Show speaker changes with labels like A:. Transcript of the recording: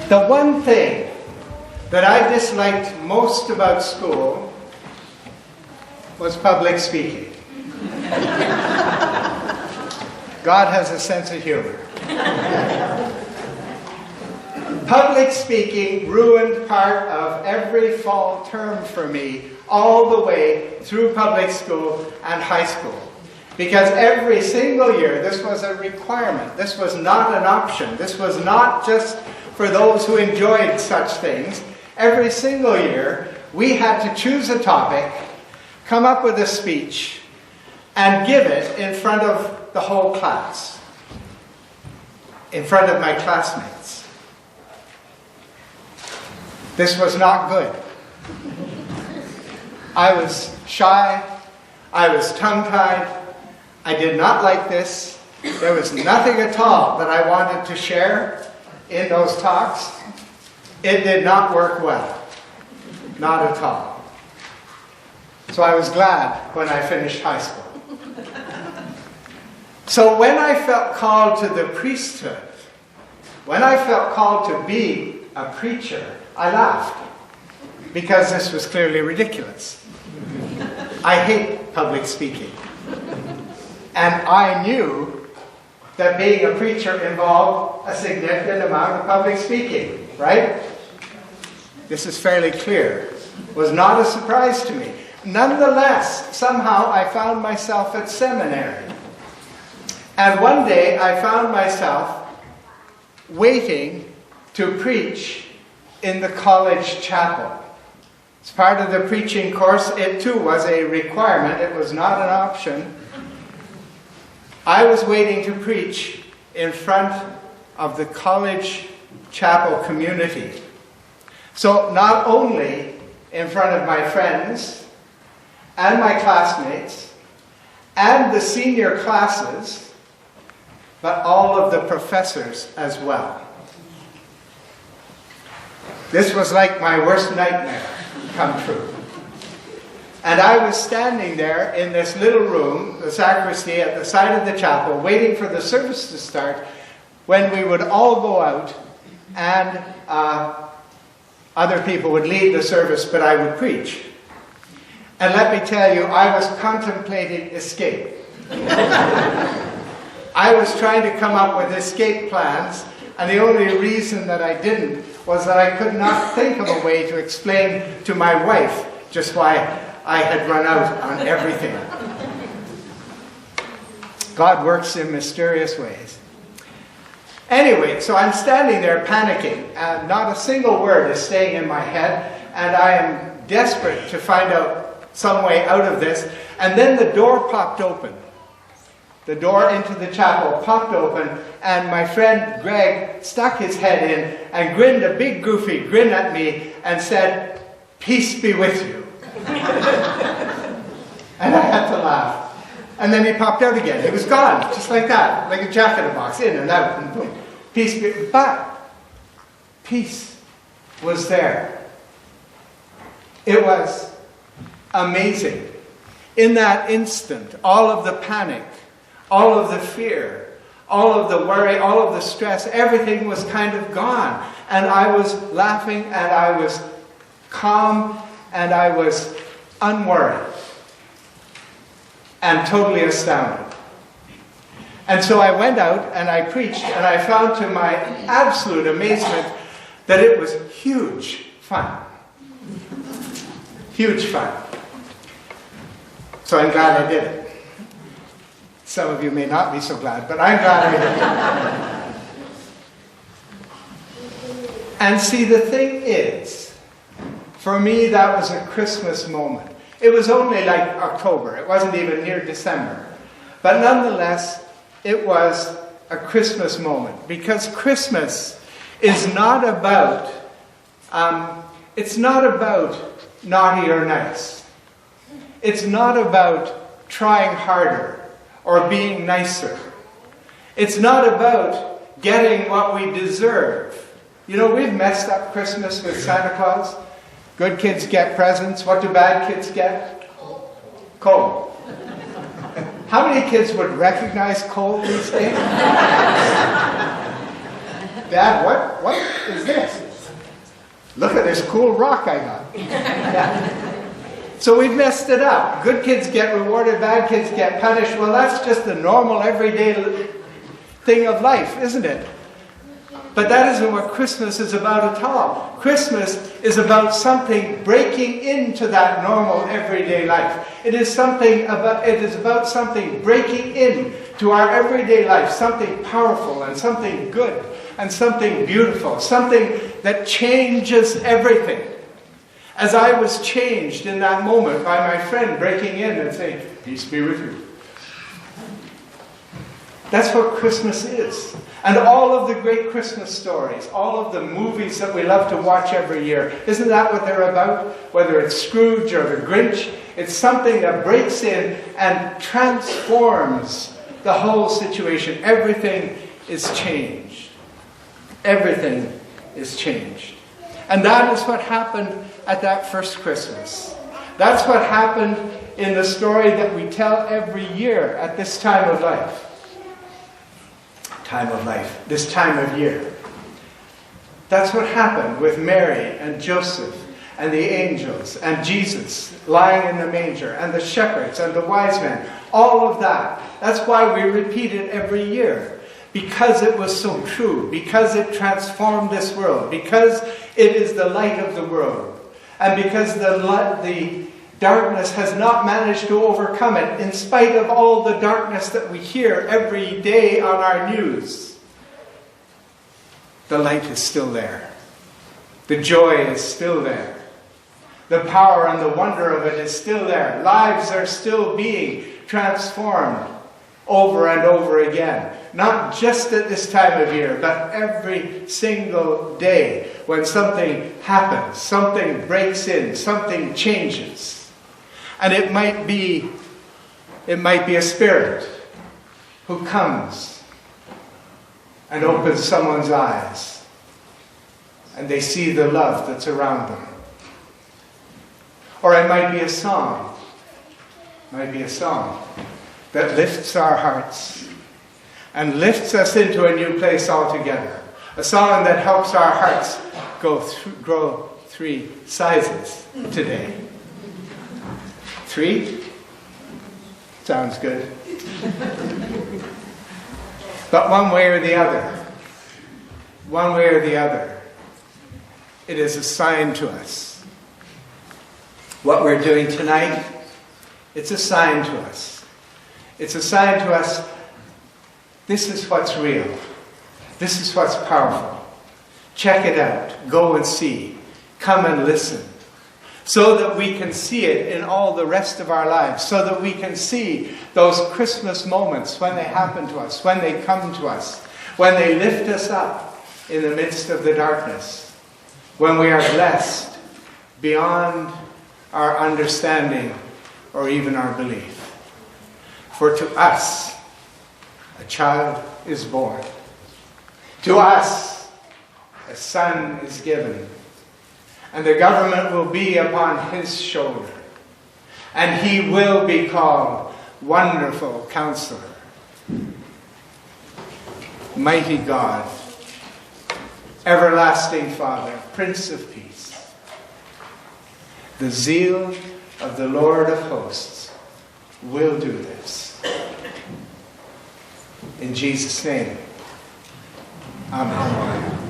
A: The one thing that I disliked most about school was public speaking. God has a sense of humor. Public speaking ruined part of every fall term for me all the way through public school and high school. Because every single year, this was a requirement. This was not an option. This was not just for those who enjoyed such things. Every single year, we had to choose a topic, come up with a speech, and give it in front of the whole class, in front of my classmates. This was not good. I was shy. I was tongue-tied. I did not like this. There was nothing at all that I wanted to share in those talks. It did not work well. Not at all. So I was glad when I finished high school. So when I felt called to the priesthood, when I felt called to be a preacher, I laughed. Because this was clearly ridiculous. I hate public speaking. And I knew that being a preacher involved a significant amount of public speaking, right? This is fairly clear. It was not a surprise to me. Nonetheless, somehow I found myself at seminary. And one day I found myself waiting to preach in the college chapel. As part of the preaching course, it too was a requirement. It was not an option. I was waiting to preach in front of the college chapel community. So not only in front of my friends and my classmates and the senior classes, but all of the professors as well. This was like my worst nightmare come true. And I was standing there in this little room, the sacristy at the side of the chapel, waiting for the service to start, when we would all go out and other people would lead the service, but I would preach. And let me tell you, I was contemplating escape. I was trying to come up with escape plans, and the only reason that I didn't was that I could not think of a way to explain to my wife just why I had run out on everything. God works in mysterious ways. Anyway, so I'm standing there panicking, and not a single word is staying in my head, and I am desperate to find out some way out of this. And then the door popped open. The door into the chapel popped open, and my friend Greg stuck his head in and grinned a big goofy grin at me and said, "Peace be with you." And I had to laugh. And then he popped out again. He was gone, just like that, like a jack in a box, in and out, and boom. Peace be, but peace was there. It was amazing. In that instant, all of the panic, all of the fear, all of the worry, all of the stress, everything was kind of gone. And I was laughing, and I was calm, and I was unworried and totally astounded. And so I went out and I preached, and I found to my absolute amazement that it was huge fun. Huge fun. So I'm glad I did it. Some of you may not be so glad, but I'm glad I did it. And see, the thing is, for me, that was a Christmas moment. It was only like October. It wasn't even near December. But nonetheless, it was a Christmas moment. Because Christmas is not about, it's not about naughty or nice. It's not about trying harder or being nicer. It's not about getting what we deserve. You know, we've messed up Christmas with Santa Claus. Good kids get presents. What do bad kids get? Coal. How many kids would recognize coal these days? Dad, what is this? Look at this cool rock I got. Yeah. So we've messed it up. Good kids get rewarded, bad kids get punished. Well, that's just the normal, everyday thing of life, isn't it? But that isn't what Christmas is about at all. Christmas is about something breaking into that normal, everyday life. It is about something breaking in to our everyday life, something powerful and something good and something beautiful, something that changes everything. As I was changed in that moment by my friend breaking in and saying, "Peace be with you." That's what Christmas is. And all of the great Christmas stories, all of the movies that we love to watch every year, isn't that what they're about? Whether it's Scrooge or the Grinch, it's something that breaks in and transforms the whole situation. Everything is changed. Everything is changed. And that is what happened at that first Christmas. That's what happened in the story that we tell every year at this time of life. This time of year. That's what happened with Mary and Joseph and the angels and Jesus lying in the manger and the shepherds and the wise men. All of that. That's why we repeat it every year. Because it was so true. Because it transformed this world. Because it is the light of the world. And because the darkness has not managed to overcome it, in spite of all the darkness that we hear every day on our news. The light is still there. The joy is still there. The power and the wonder of it is still there. Lives are still being transformed over and over again. Not just at this time of year, but every single day when something happens, something breaks in, something changes. And it might be a spirit who comes and opens someone's eyes and they see the love that's around them. Or it might be a song. It might be a song that lifts our hearts and lifts us into a new place altogether. A song that helps our hearts grow 3 sizes today. 3? Sounds good. But one way or the other, it is a sign to us. What we're doing tonight, it's a sign to us. It's a sign to us, this is what's real. This is what's powerful. Check it out. Go and see. Come and listen. So that we can see it in all the rest of our lives. So that we can see those Christmas moments when they happen to us, when they come to us, when they lift us up in the midst of the darkness, when we are blessed beyond our understanding or even our belief. For to us, a child is born. To us, a son is given. And the government will be upon his shoulder. And he will be called Wonderful Counselor, Mighty God, Everlasting Father, Prince of Peace. The zeal of the Lord of hosts will do this. In Jesus' name, amen.